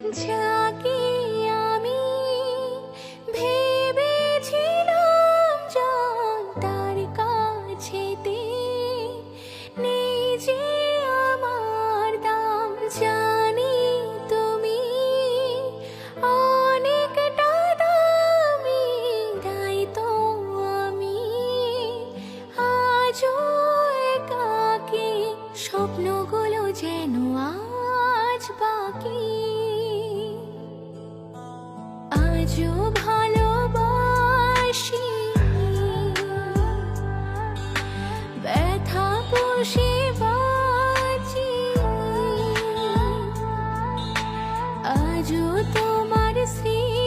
যাকে আমি ভেবেছিলাম জান, তার কাছেতে নেই যে আমার দাম। জানি তুমি অনেকটা দামি, তাই তো আমি আজও একাকী। স্বপ্নগুলো যেন আজ বাকি, আজও ভালোবাসি, ব্যথা পুষে বাঁচি। আজও তোমার স্মৃতি